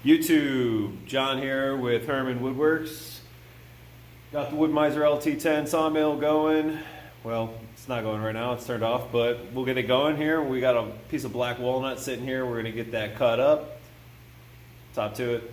YouTube, John here with Herman Woodworks. Got the Woodmizer LT10 sawmill going. Well, it's not going right now, it's turned off, but we'll get it going here. We got a piece of black walnut sitting here. We're gonna get that cut up. Top to it.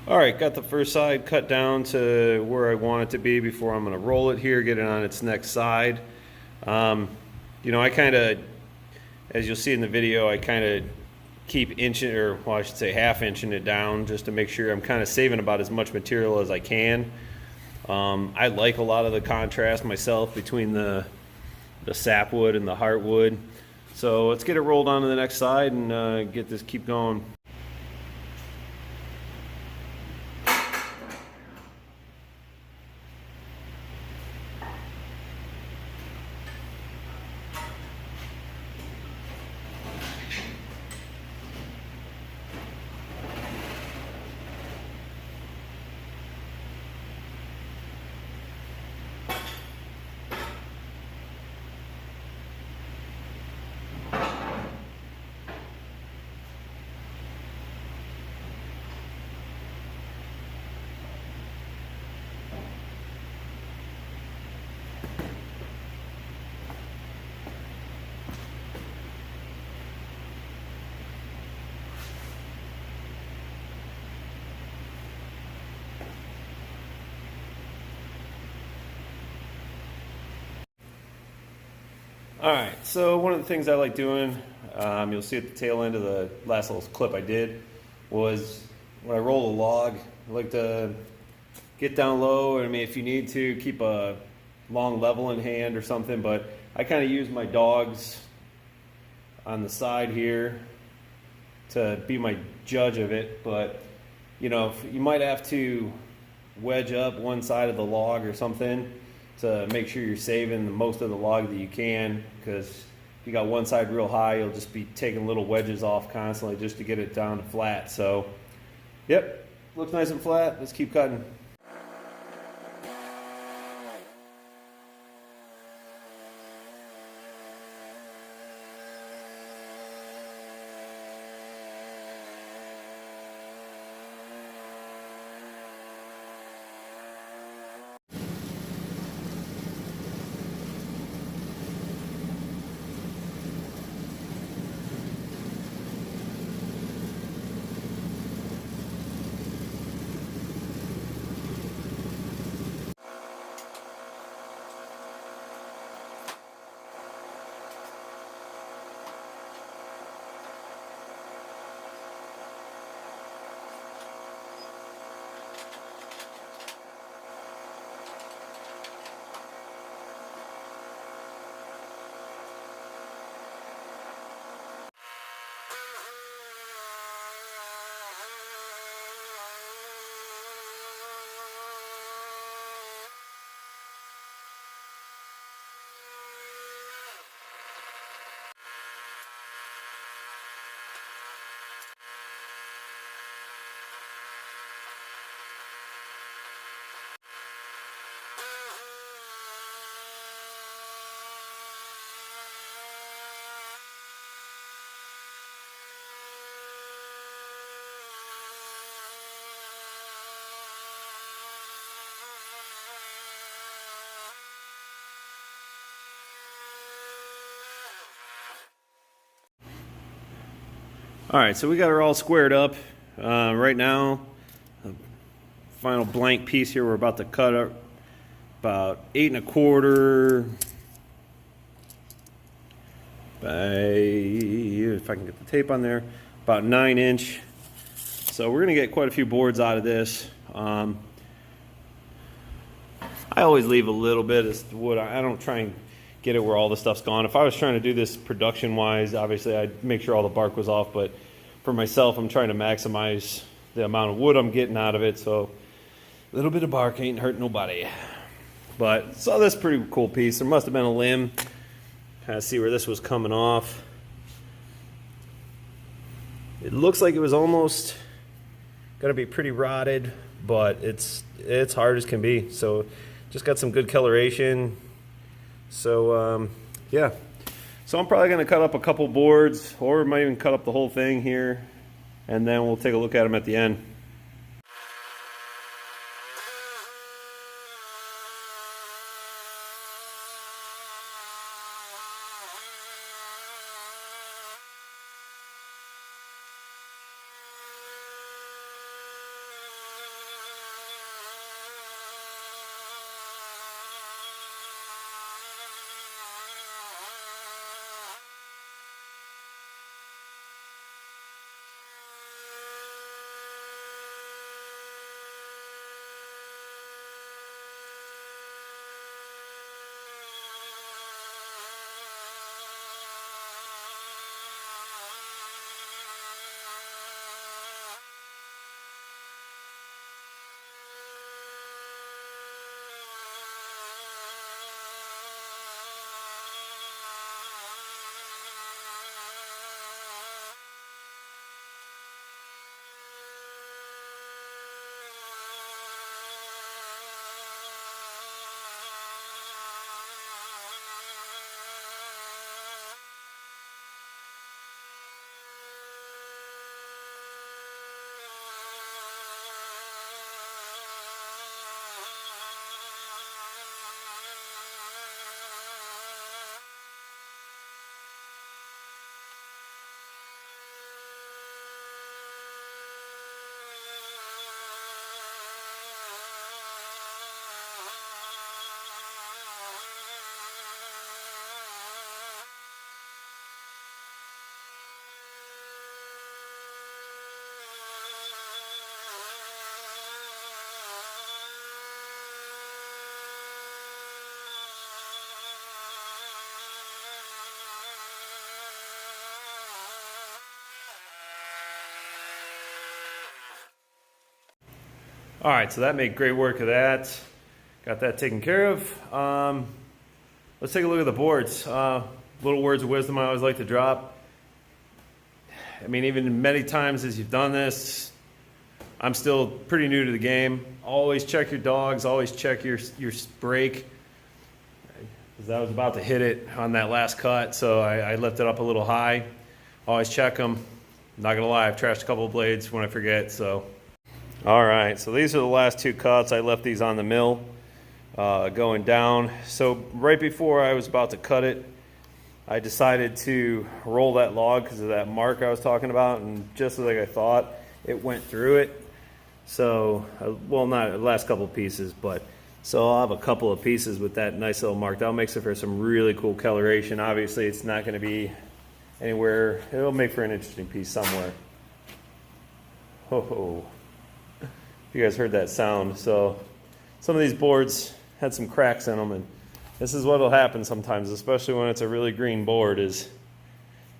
Alright, got the first side cut down to where I want it to be before I'm going to roll it here, get it on its next side. You know, I kind of, as you'll see in the video, I kind of keep inching, or well, I should say half inching it down just to make sure I'm kind of saving about as much material as I can. I like a lot of the contrast myself between the sapwood and the heartwood. So let's get it rolled on to the next side and keep going. Alright, so one of the things I like doing, you'll see at the tail end of the last little clip I did, was when I roll a log, I like to get down low. I mean, if you need to, keep a long level in hand or something, but I kind of use my dogs on the side here to be my judge of it. But, you know, you might have to wedge up one side of the log or something to make sure you're saving the most of the log that you can, because if you got one side real high, you'll just be taking little wedges off constantly just to get it down to flat. So, yep, looks nice and flat. Let's keep cutting. All right, so we got her all squared up. Right now, the final blank piece here, we're about to cut up about 8 1/4 if I can get the tape on there, about 9-inch. So we're gonna get quite a few boards out of this. I always leave a little bit of wood. I don't try and get it where all the stuff's gone. If I was trying to do this production wise, obviously I'd make sure all the bark was off, but for myself, I'm trying to maximize the amount of wood I'm getting out of it, so a little bit of bark ain't hurting nobody. But saw this pretty cool piece. There must have been a limb. Kind of see where this was coming off. It looks like it was almost gonna be pretty rotted, but it's hard as can be. So just got some good coloration. So yeah. So I'm probably gonna cut up a couple boards, or might even cut up the whole thing here, and then we'll take a look at them at the end. All right, so that made great work of that. Got that taken care of. Let's take a look at the boards. Little words of wisdom I always like to drop. I mean, even many times as you've done this, I'm still pretty new to the game. Always check your dogs, always check your brake. Because I was about to hit it on that last cut, so I lifted up a little high. Always check them. Not gonna lie, I've trashed a couple of blades when I forget, so. All right, so these are the last two cuts. I left these on the mill going down. So right before I was about to cut it, I decided to roll that log because of that mark I was talking about, and just like I thought, it went through it. So, well, not the last couple of pieces, but so I'll have a couple of pieces with that nice little mark. That'll make it for some really cool coloration. Obviously, it's not going to be anywhere. It'll make for an interesting piece somewhere. Ho ho. You guys heard that sound. So some of these boards had some cracks in them, and this is what will happen sometimes, especially when it's a really green board, is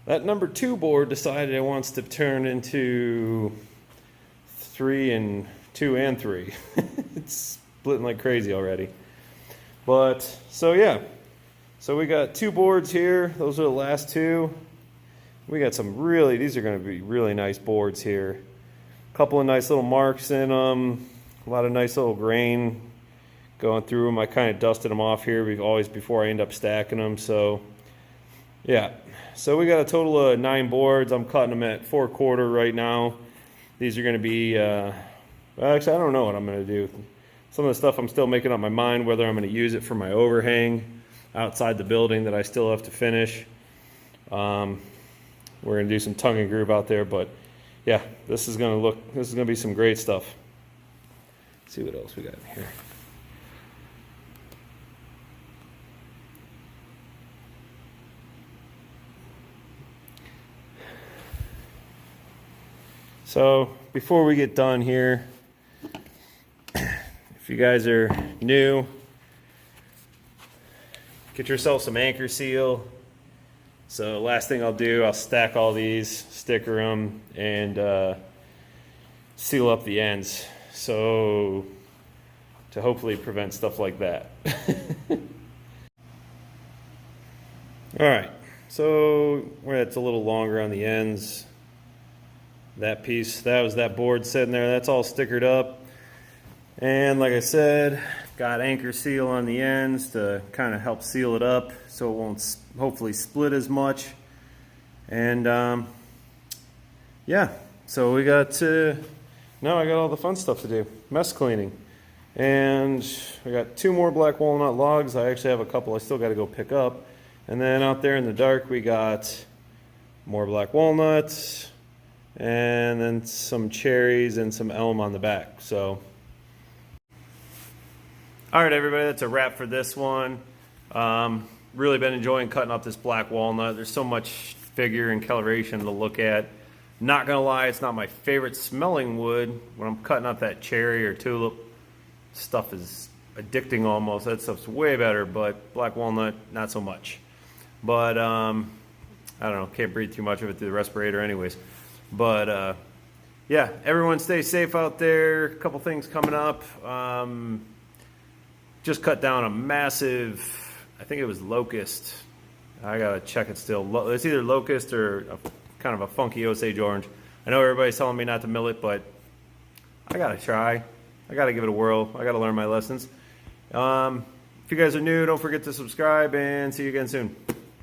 that number 2 board decided it wants to turn into 3 and 2 and 3. It's splitting like crazy already. But so yeah, so we got 2 boards here. Those are the last 2. We got some really, these are going to be really nice boards here. Couple of nice little marks in them, a lot of nice little grain going through them. I kind of dusted them off here always before I end up stacking them. So yeah, so we got a total of 9 boards. I'm cutting them at 4/4 right now. These are going to be well, actually I don't know what I'm going to do. Some of the stuff I'm still making up my mind whether I'm going to use it for my overhang outside the building that I still have to finish. We're going to do some tongue and groove out there, but yeah, this is going to be some great stuff. Let's see what else we got in here. So before we get done here, if you guys are new, get yourself some anchor seal. So last thing I'll do, I'll stack all these, sticker them, and seal up the ends. So to hopefully prevent stuff like that. All right, so where it's a little longer on the ends, that piece, that was that board sitting there, that's all stickered up. And like I said, got anchor seal on the ends to kind of help seal it up so it won't hopefully split as much. And yeah, so we got now I got all the fun stuff to do, mess cleaning. And I got 2 more black walnut logs. I actually have a couple I still got to go pick up. And then out there in the dark we got more black walnuts and then some cherries and some elm on the back. So all right, everybody, that's a wrap for this one. Really been enjoying cutting up this black walnut. There's so much figure and coloration to look at. Not gonna lie, it's not my favorite smelling wood. When I'm cutting up that cherry or tulip, stuff is addicting almost. That stuff's way better, but black walnut, not so much. But I don't know, can't breathe too much of it through the respirator anyways. But yeah, everyone stay safe out there. A couple things coming up. Just cut down a massive, I think it was locust. I gotta check it still. It's either locust or kind of a funky Osage orange. I know everybody's telling me not to mill it, but I gotta try. I gotta give it a whirl. I gotta learn my lessons. If you guys are new, don't forget to subscribe and see you again soon.